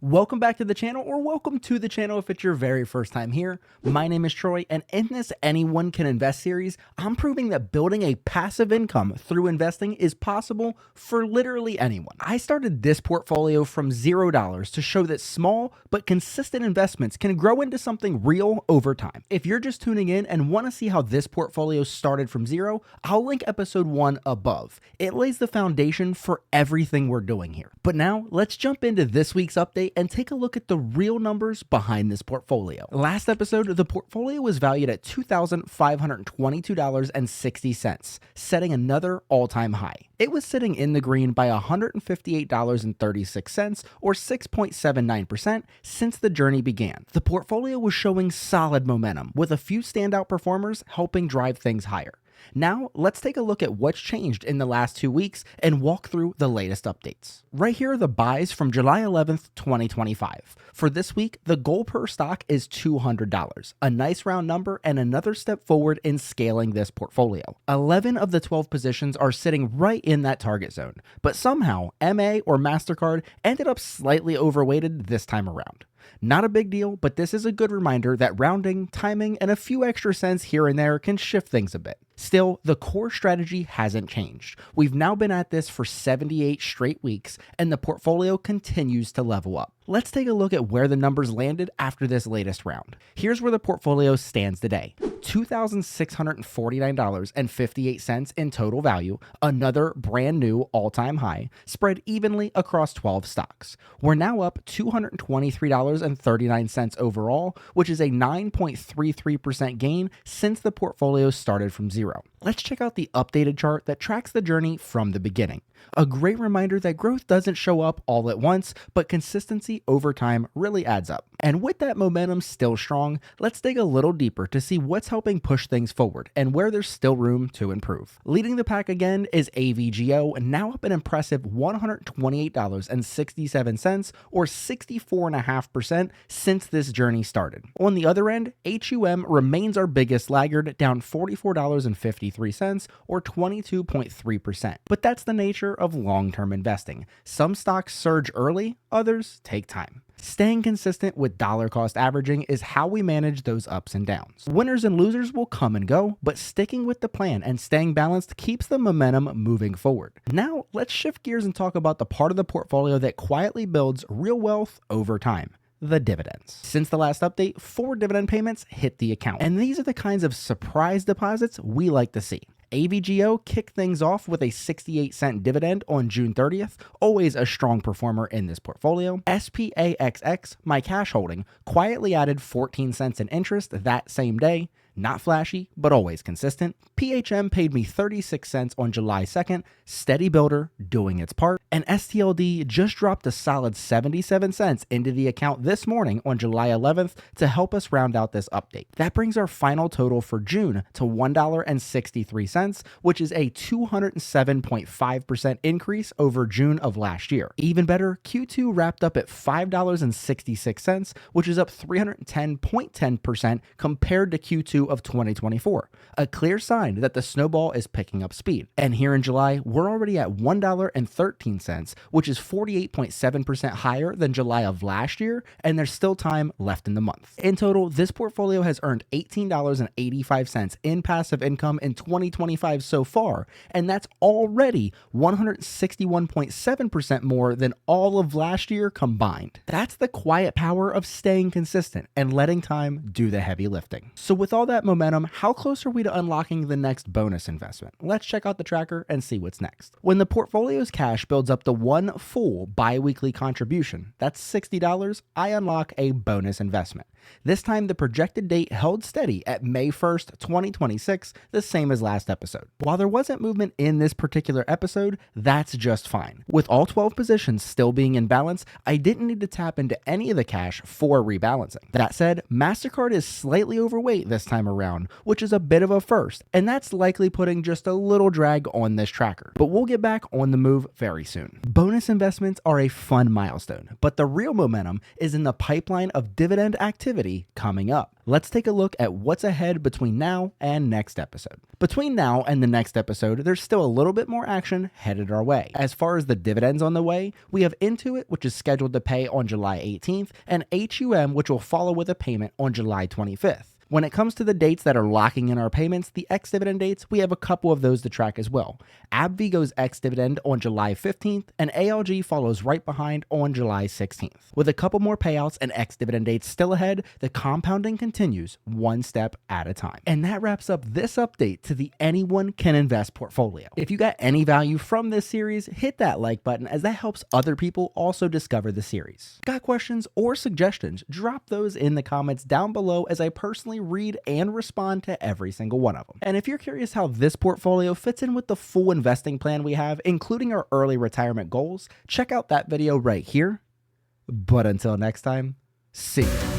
Welcome back to the channel, or welcome to the channel if it's your very first time here. My name is Troy, and in this Anyone Can Invest series, I'm proving that building a passive income through investing is possible for literally anyone. I started this portfolio from $0 to show that small but consistent investments can grow into something real over time. If you're just tuning in and want to see how this portfolio started from zero, I'll link episode 1 above. It lays the foundation for everything we're doing here. But now, let's jump into this week's update and take a look at the real numbers behind this portfolio. Last episode, the portfolio was valued at $2,522.60, setting another all-time high. It was sitting in the green by $158.36, or 6.79%, since the journey began. The portfolio was showing solid momentum, with a few standout performers helping drive things higher. Now, let's take a look at what's changed in the last 2 weeks and walk through the latest updates. Right here are the buys from July 11th, 2025. For this week, the goal per stock is $200, a nice round number and another step forward in scaling this portfolio. 11 of the 12 positions are sitting right in that target zone, but somehow MA or MasterCard ended up slightly overweighted this time around. Not a big deal, but this is a good reminder that rounding, timing, and a few extra cents here and there can shift things a bit. Still, the core strategy hasn't changed. We've now been at this for 78 straight weeks, and the portfolio continues to level up. Let's take a look at where the numbers landed after this latest round. Here's where the portfolio stands today. $2,649.58 in total value, another brand new all-time high, spread evenly across 12 stocks. We're now up $223.39 overall, which is a 9.33% gain since the portfolio started from zero. Let's check out the updated chart that tracks the journey from the beginning. A great reminder that growth doesn't show up all at once, but consistency over time really adds up. And with that momentum still strong, let's dig a little deeper to see what's helping push things forward and where there's still room to improve. Leading the pack again is AVGO, now up an impressive $128.67, or 64.5% since this journey started. On the other end, HUM remains our biggest laggard, down $44.53, or 22.3%. But that's the nature of long-term investing. Some stocks surge early, others take time. Staying consistent with dollar cost averaging is how we manage those ups and downs. Winners and losers will come and go, but sticking with the plan and staying balanced keeps the momentum moving forward. Now, let's shift gears and talk about the part of the portfolio that quietly builds real wealth over time: the dividends. Since the last update, 4 dividend payments hit the account, and these are the kinds of surprise deposits we like to see. AVGO kicked things off with a 68-cent dividend on June 30th, always a strong performer in this portfolio. SPAXX, my cash holding, quietly added 14 cents in interest that same day. Not flashy, but always consistent. PHM paid me 36 cents on July 2nd, steady builder doing its part. And STLD just dropped a solid 77 cents into the account this morning on July 11th to help us round out this update. That brings our final total for June to $1.63, which is a 207.5% increase over June of last year. Even better, Q2 wrapped up at $5.66, which is up 310.10% compared to Q2 of 2024, a clear sign that the snowball is picking up speed. And here in July, we're already at $1.13, which is 48.7% higher than July of last year, and there's still time left in the month. In total, this portfolio has earned $18.85 in passive income in 2025 so far, and that's already 161.7% more than all of last year combined. That's the quiet power of staying consistent and letting time do the heavy lifting. So with all that momentum, how close are we to unlocking the next bonus investment? Let's check out the tracker and see what's next. When the portfolio's cash builds up to one full bi-weekly contribution, that's $60, I unlock a bonus investment. This time, the projected date held steady at May 1st, 2026, the same as last episode. While there wasn't movement in this particular episode, that's just fine. With all 12 positions still being in balance, I didn't need to tap into any of the cash for rebalancing. That said, MasterCard is slightly overweight this time time around, which is a bit of a first, and that's likely putting just a little drag on this tracker. But we'll get back on the move very soon. Bonus investments are a fun milestone, but the real momentum is in the pipeline of dividend activity coming up. Let's take a look at what's ahead between now and next episode. Between now and the next episode, there's still a little bit more action headed our way. As far as the dividends on the way, we have Intuit, which is scheduled to pay on July 18th, and HUM, which will follow with a payment on July 25th. When it comes to the dates that are locking in our payments, the ex-dividend dates, we have a couple of those to track as well. AbbVie goes ex-dividend on July 15th, and ALG follows right behind on July 16th. With a couple more payouts and ex-dividend dates still ahead, the compounding continues one step at a time. And that wraps up this update to the Anyone Can Invest portfolio. If you got any value from this series, hit that like button, as that helps other people also discover the series. Got questions or suggestions? Drop those in the comments down below, as I personally read and respond to every single one of them. And if you're curious how this portfolio fits in with the full investing plan we have, including our early retirement goals, check out that video right here. But until next time, see you.